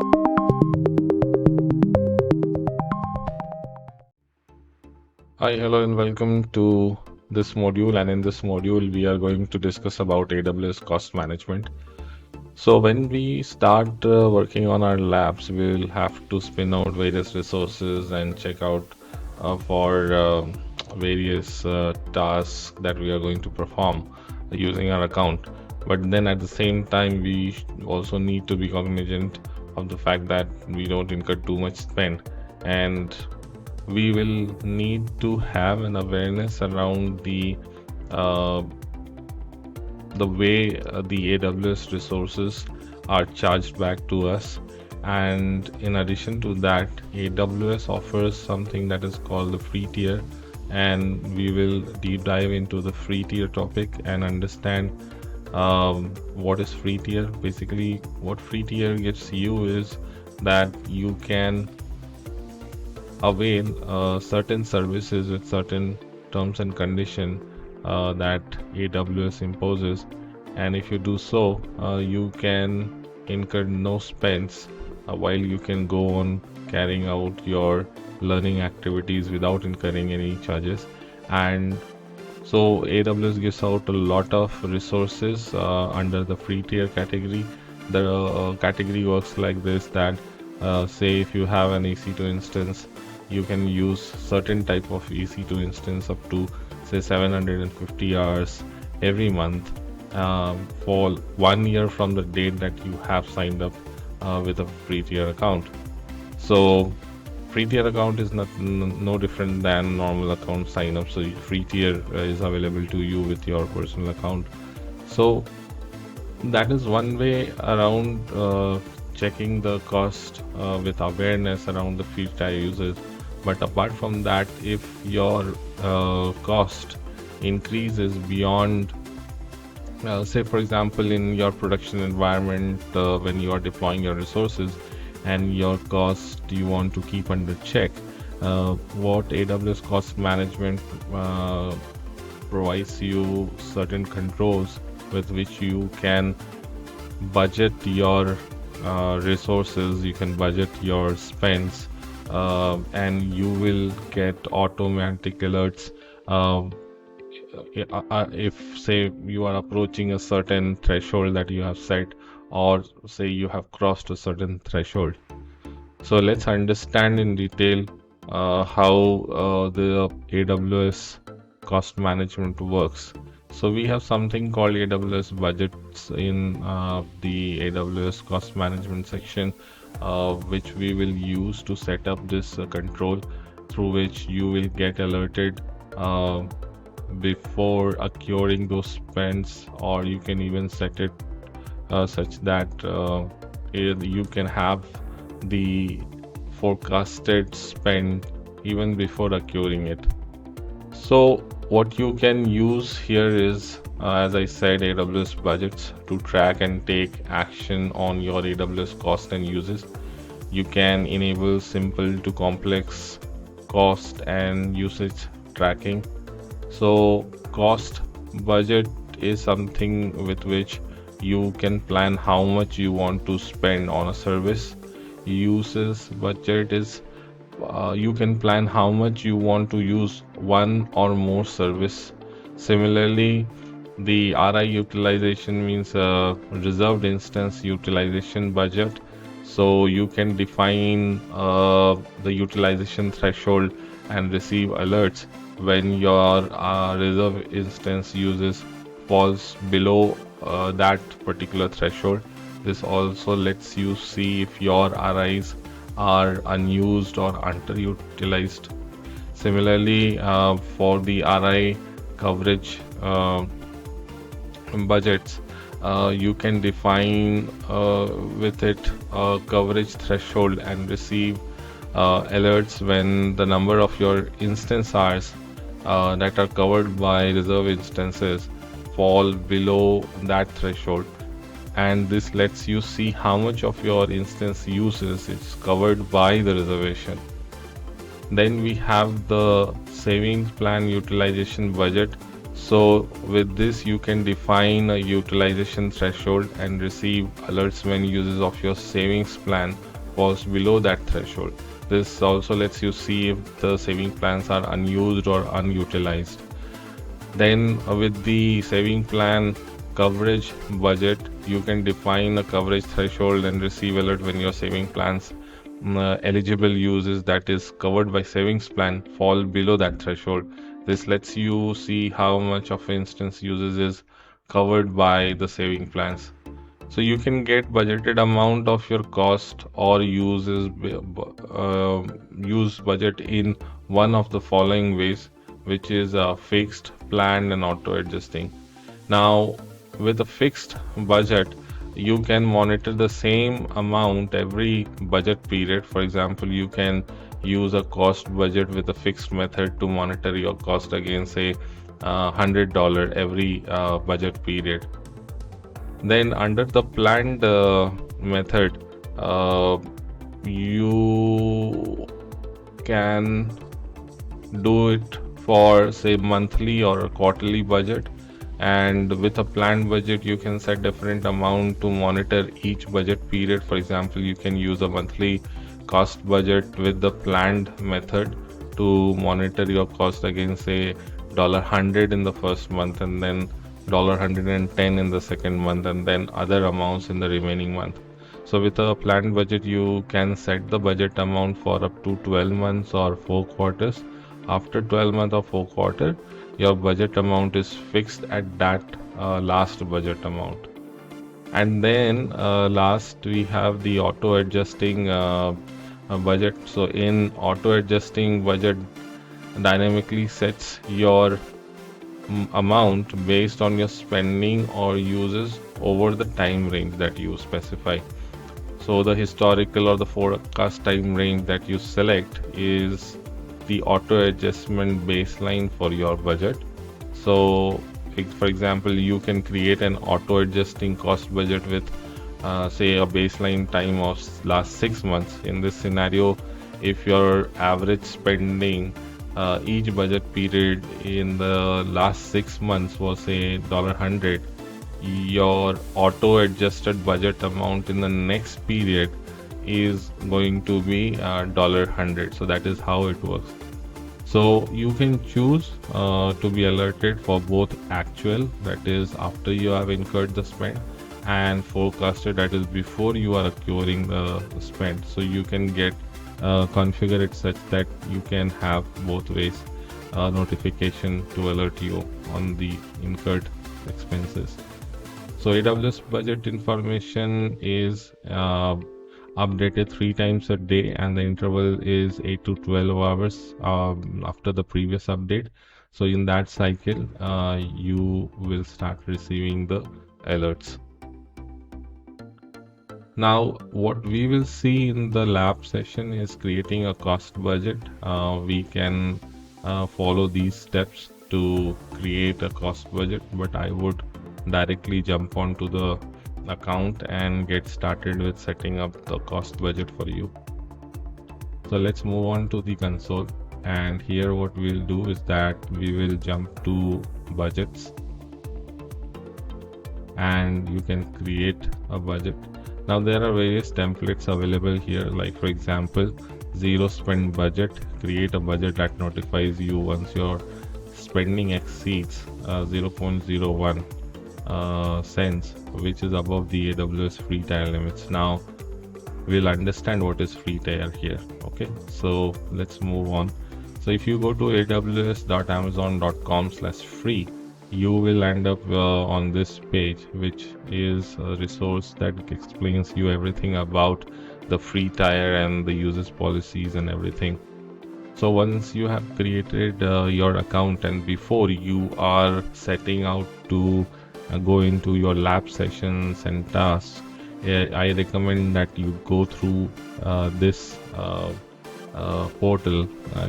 Hi, hello, and welcome to this module. And in this module, we are going to discuss about AWS cost management. So, when we start working on our labs, we will have to spin out various resources and check out for various tasks that we are going to perform using our account. But then at the same time, we also need to be cognizant of the fact that we don't incur too much spend, and we will need to have an awareness around uh, the way the AWS resources are charged back to us. And in addition to that, AWS offers something that is called the free tier, and we will deep dive into the free tier topic and understand what is free tier. Basically, what free tier gives you is that you can avail certain services with certain terms and condition that AWS imposes, and if you do so, you can incur no spends while you can go on carrying out your learning activities without incurring any charges. And so AWS gives out a lot of resources under the free tier category. The category works like this: that say if you have an EC2 instance, you can use certain type of EC2 instance up to say 750 hours every month for 1 year from the date that you have signed up with a free tier account. So free tier account is no different than normal account sign up. So free tier is available to you with your personal account. So that is one way around checking the cost with awareness around the free tier users. But apart from that, if your cost increases beyond, say for example, in your production environment, when you are deploying your resources and your cost you want to keep under check, what AWS cost management provides you certain controls with which you can budget your resources, you can budget your spends, and you will get automatic alerts if say you are approaching a certain threshold that you have set, or say you have crossed a certain threshold. So let's understand in detail how the AWS cost management works. So we have something called AWS budgets in the AWS cost management section, which we will use to set up this control through which you will get alerted before occurring those spends, or you can even set it such that you can have the forecasted spend even before occurring it. So what you can use here is, as I said, AWS budgets to track and take action on your AWS cost and uses. You can enable simple to complex cost and usage tracking. So cost budget is something with which you can plan how much you want to spend on a service. Uses budget is you can plan how much you want to use one or more service. Similarly, the RI utilization means reserved instance utilization budget. So you can define the utilization threshold and receive alerts when your reserve instance uses falls below that particular threshold. This also lets you see if your RIs are unused or underutilized. Similarly, for the RI coverage budgets, you can define with it a coverage threshold and receive alerts when the number of your instance hours that are covered by reserve instances fall below that threshold, and this lets you see how much of your instance uses is covered by the reservation. Then we have the savings plan utilization budget. So with this you can define a utilization threshold and receive alerts when uses of your savings plan falls below that threshold. This also lets you see if the saving plans are unused or unutilized. Then, with the saving plan coverage budget, you can define a coverage threshold and receive alert when your saving plans eligible uses that is covered by savings plan fall below that threshold. This lets you see how much of instance uses is covered by the saving plans. So you can get budgeted amount of your cost or use budget in one of the following ways, which is fixed, planned, and auto adjusting. Now, with a fixed budget, you can monitor the same amount every budget period. For example, you can use a cost budget with a fixed method to monitor your cost against, say, $100 every budget period. Then, under the planned method, you can do it for, say, monthly or a quarterly budget. And with a planned budget, you can set different amount to monitor each budget period. For example, you can use a monthly cost budget with the planned method to monitor your cost against, say, $100 in the first month, and then $110 in the second month, and then other amounts in the remaining month. So with a planned budget, you can set the budget amount for up to 12 months or 4 quarters. After 12 months or 4 quarter, your budget amount is fixed at that last budget amount. And then last, we have the auto adjusting budget. So in auto adjusting budget, dynamically sets your amount based on your spending or uses over the time range that you specify. So the historical or the forecast time range that you select is the auto adjustment baseline for your budget. So for example, you can create an auto adjusting cost budget with say a baseline time of last 6 months. In this scenario, if your average spending each budget period in the last 6 months was, say, $100, your auto adjusted budget amount in the next period is going to be $100. So that is how it works. So you can choose to be alerted for both actual, that is after you have incurred the spend, and forecasted, that is before you are accruing the spend. So you can get configure it such that you can have both ways notification to alert you on the incurred expenses. So AWS budget information is updated 3 times a day, and the interval is 8 to 12 hours after the previous update. So in that cycle, you will start receiving the alerts. Now, what we will see in the lab session is creating a cost budget. We can follow these steps to create a cost budget, but I would directly jump onto the account and get started with setting up the cost budget for you. So let's move on to the console, and here what we'll do is that we will jump to budgets, and you can create a budget. Now there are various templates available here, like for example, zero spend budget. Create a budget that notifies you once your spending exceeds 0.01 cents, which is above the AWS free tier limits. Now we'll understand what is free tier here. Okay, so let's move on. So if you go to aws.amazon.com/free, you will end up on this page, which is a resource that explains you everything about the free tier and the users policies and everything. So once you have created your account, and before you are setting out to go into your lab sessions and tasks, I recommend that you go through this portal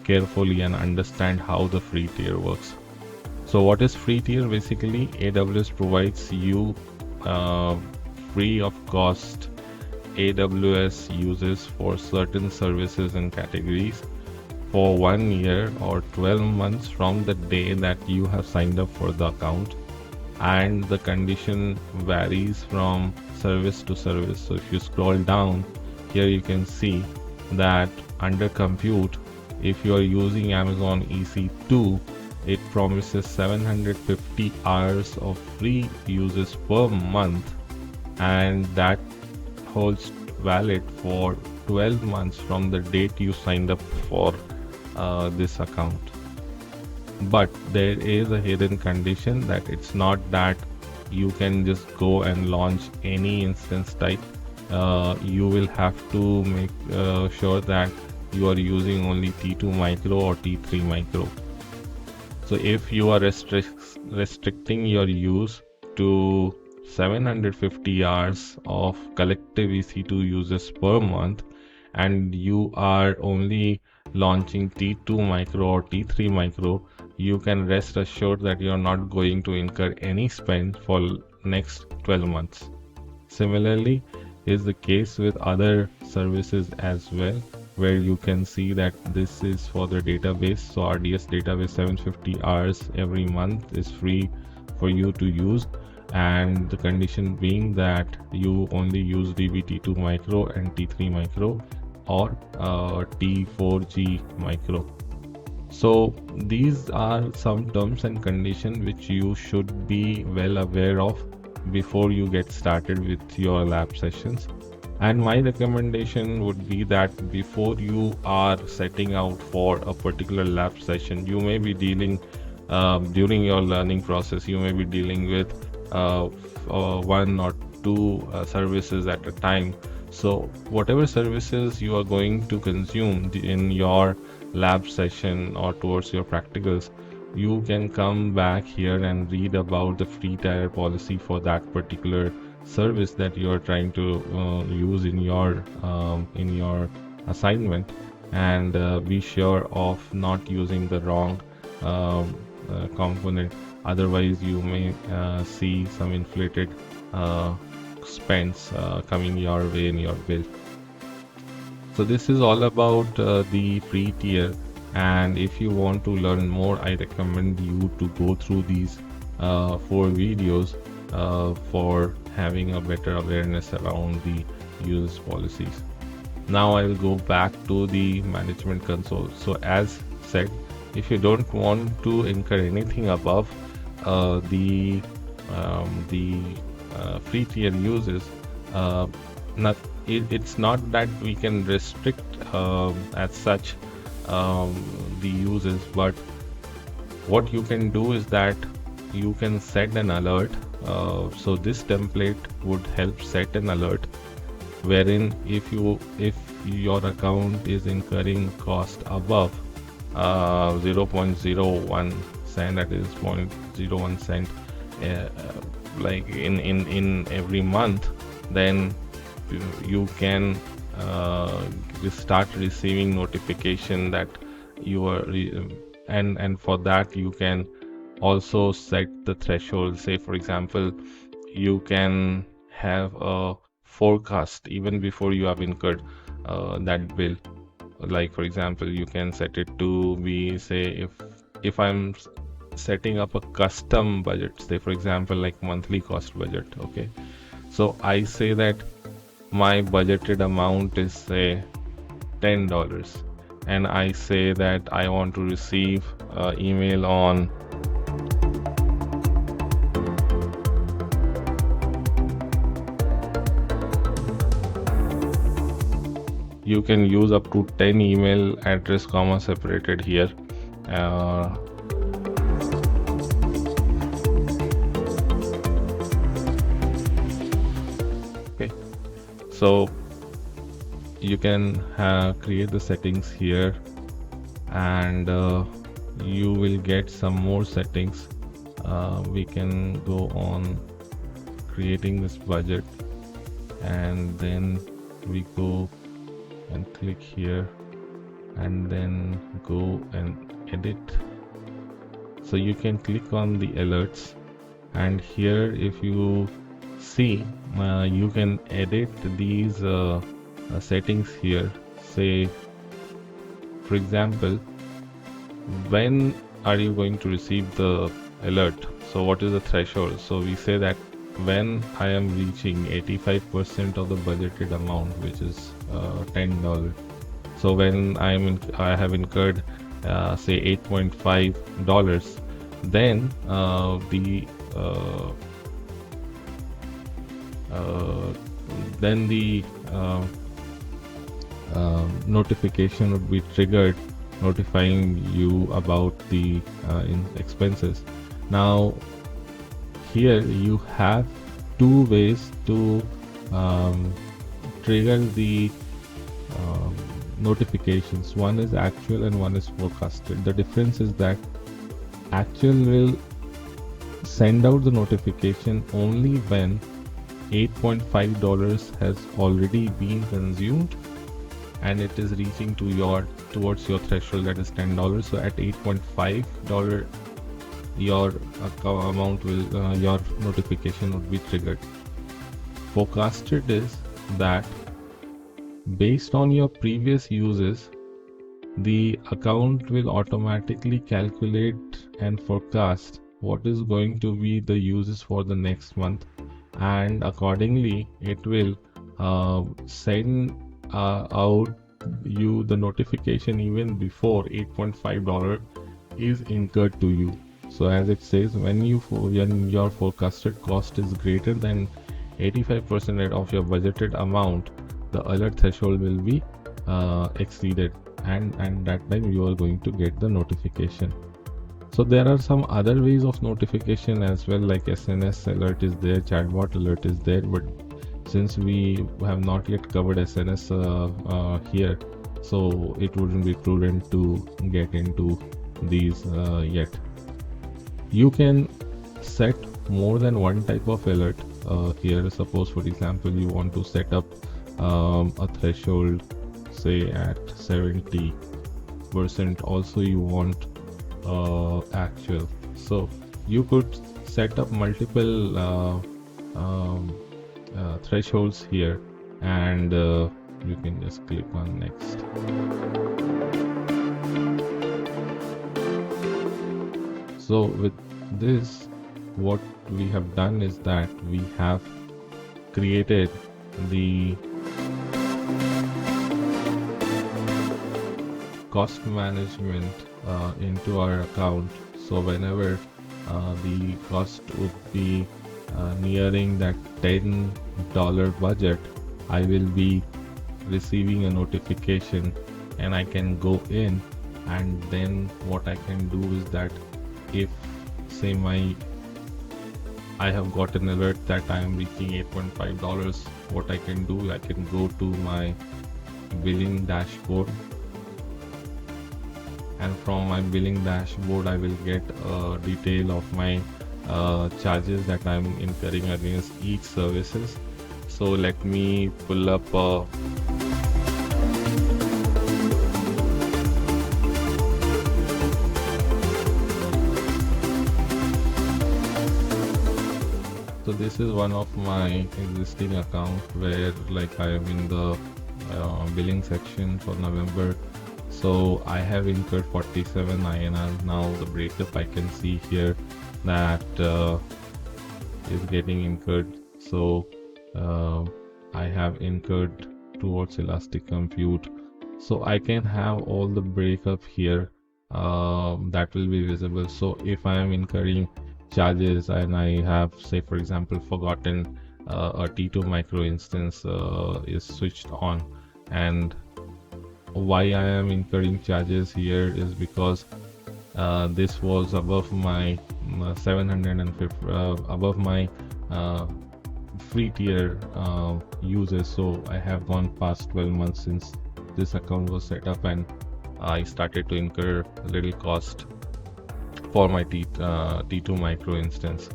carefully and understand how the free tier works. So what is free tier? Basically, AWS provides you free of cost AWS uses for certain services and categories for 1 year or 12 months from the day that you have signed up for the account, and the condition varies from service to service. So if you scroll down, here you can see that under compute, if you are using Amazon EC2, it promises 750 hours of free uses per month, and that holds valid for 12 months from the date you signed up for this account. But there is a hidden condition that it's not that you can just go and launch any instance type. You will have to make sure that you are using only T2 micro or T3 micro. So if you are restricting your use to 750 hours of collective EC2 users per month, and you are only launching T2 micro or T3 micro, you can rest assured that you are not going to incur any spend for next 12 months. Similarly is the case with other services as well, where you can see that this is for the database. So RDS database 750 hours every month is free for you to use, and the condition being that you only use DB-T2 micro and T3 micro or T4G micro. So these are some terms and conditions which you should be well aware of before you get started with your lab sessions. And my recommendation would be that before you are setting out for a particular lab session, you may be dealing during your learning process, you may be dealing with one or two services at a time. So whatever services you are going to consume in your lab session or towards your practicals, you can come back here and read about the free tier policy for that particular service that you are trying to use in your assignment, and be sure of not using the wrong component. Otherwise you may see some inflated spends coming your way in your bill. So this is all about the free tier, and if you want to learn more, I recommend you to go through these 4 videos for having a better awareness around the users policies. Now I will go back to the management console. So as said, if you don't want to incur anything above the free tier uses, it's not that we can restrict as such the uses, but what you can do is that you can set an alert. So this template would help set an alert wherein if your account is incurring cost above 0.01 cent, that is 0.01 cent like in every month, then you can start receiving notification that you are and for that you can also set the threshold. Say for example, you can have a forecast even before you have incurred that bill. Like for example, you can set it to be, say if I'm setting up a custom budget, say for example like monthly cost budget, okay, so I say that my budgeted amount is say $10, and I say that I want to receive email on you can use up to 10 email address comma separated here. Okay, so you can create the settings here, and you will get some more settings. We can go on creating this budget, and then we go and click here and then go and edit. So you can click on the alerts, and here if you see you can edit these settings here. Say for example, when are you going to receive the alert? So what is the threshold? So we say that when I am reaching 85% of the budgeted amount, which is $10. So when I have incurred say $8.5, then uh, uh, the notification would be triggered notifying you about the expenses. Now here you have two ways to um, trigger the um, notifications. One is actual and one is forecasted. The difference is that actual will send out the notification only when $8.5 has already been consumed and it is reaching to towards your threshold, that is $10. So at $8.5 your amount will your notification would be triggered. Forecasted is that based on your previous uses, the account will automatically calculate and forecast what is going to be the uses for the next month, and accordingly it will send out you the notification even before $8.5 is incurred to you. So as it says, when your forecasted cost is greater than 85% of your budgeted amount, the alert threshold will be exceeded, and that time you are going to get the notification. So there are some other ways of notification as well, like SNS alert is there, chatbot alert is there, but since we have not yet covered SNS here, so it wouldn't be prudent to get into these yet. You can set more than one type of alert here. Suppose for example you want to set up a threshold say at 70%, also you want actual, so you could set up multiple thresholds here, and you can just click on next. So with this, what we have done is that we have created the cost management into our account. So whenever the cost would be nearing that $10 budget, I will be receiving a notification, and I can go in, and then what I can do is that if say I have got an alert that I am reaching $8.5, what I can do, I can go to my billing dashboard, and from my billing dashboard I will get a detail of my charges that I'm incurring against each services. So let me pull up so this is one of my existing account where like I am in the billing section for November. So I have incurred 47 INR. Now the breakup I can see here that is getting incurred. So I have incurred towards Elastic Compute. So I can have all the breakup here that will be visible. So if I am incurring charges and I have, say for example, forgotten a T2 micro instance is switched on, and why I am incurring charges here is because this was above my 750 above my free tier users. So I have gone past 12 months since this account was set up, and I started to incur a little cost for my T2 micro instance,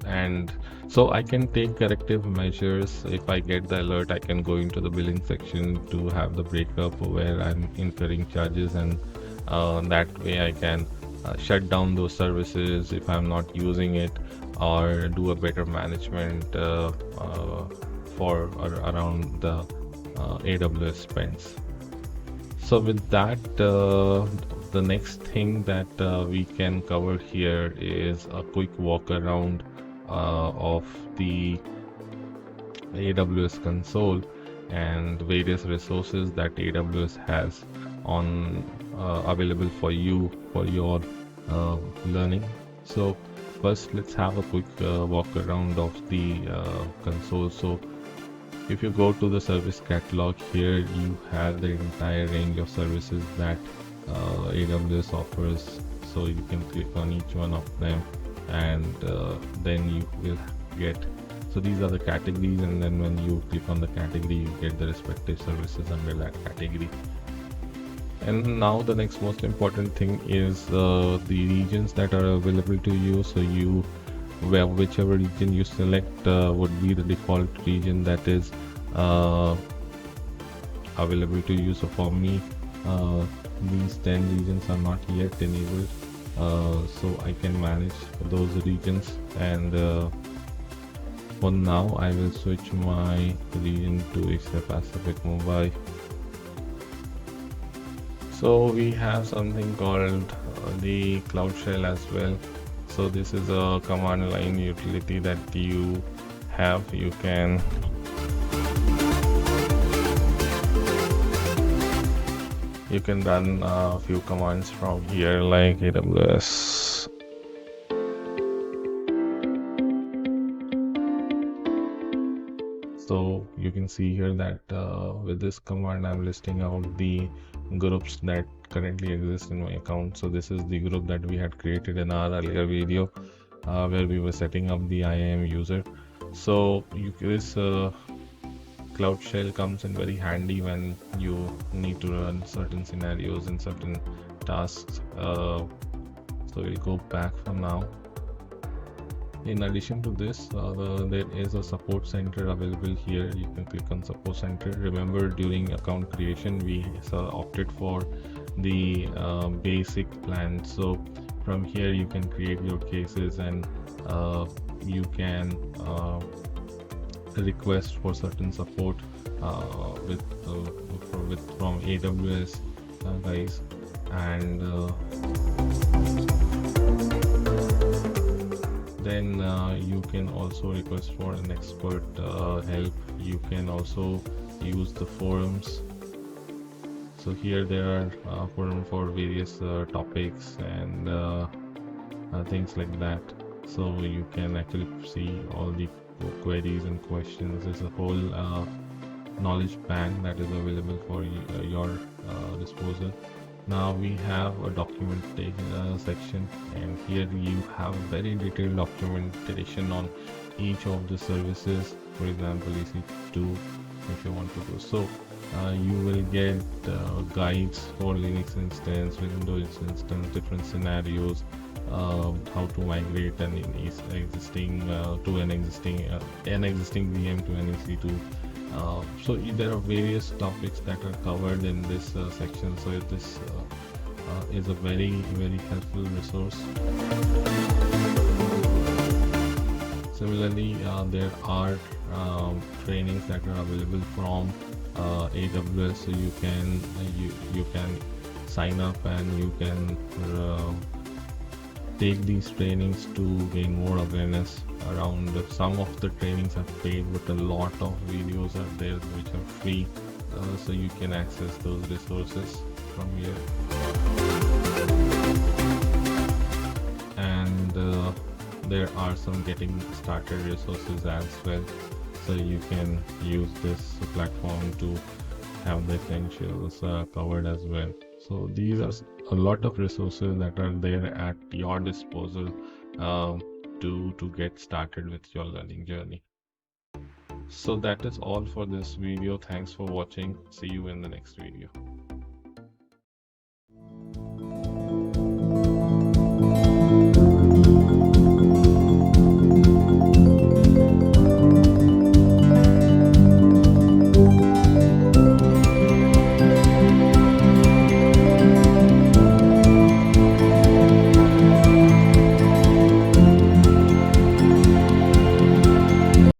and so I can take corrective measures. If I get the alert, I can go into the billing section to have the breakup where I'm incurring charges, and that way I can shut down those services if I'm not using it, or do a better management for around the AWS spends. So with that, the next thing that we can cover here is a quick walk around of the AWS console and various resources that AWS has on available for you for your learning. So first, let's have a quick walk around of the console. So if you go to the service catalog, here you have the entire range of services that AWS offers. So you can click on each one of them, and then you will get, so these are the categories, and then when you click on the category, you get the respective services under that category. And now the next most important thing is the regions that are available to you. So you, whichever region you select would be the default region that is available to you. So for me, these 10 regions are not yet enabled, so I can manage those regions, and for now I will switch my region to Asia Pacific Mumbai. So we have something called the Cloud Shell as well. So this is a command line utility that you have. You can run a few commands from here, like AWS. So you can see here that with this command I'm listing out the groups that currently exist in my account. So this is the group that we had created in our earlier video where we were setting up the IAM user. So this Cloud Shell comes in very handy when you need to run certain scenarios and certain tasks. So we'll go back for now. In addition to this, there is a support center available here. You can click on support center. Remember, during account creation, we opted for the basic plan. So from here, you can create your cases, and you can request for certain support from AWS guys, and then you can also request for an expert help. You can also use the forums. So here there are forums for various topics and things like that. So you can actually see all the queries and questions. There's a whole knowledge bank that is available for your disposal. Now we have a documentation section, and here you have very detailed documentation on each of the services. For example, EC2, if you want to go. So you will get guides for Linux instance, Windows instance, different scenarios, how to migrate an existing to an existing VM to an EC2. So there are various topics that are covered in this section. So this is a very helpful resource. Similarly, there are trainings that are available from AWS. So you can sign up and you can take these trainings to gain more awareness around. Some of the trainings are paid, but a lot of videos are there which are free, so you can access those resources from here. And there are some getting started resources as well, so you can use this platform to have the essentials covered as well. So these are a lot of resources that are there at your disposal to get started with your learning journey. So that is all for this video. Thanks for watching. See you in the next video.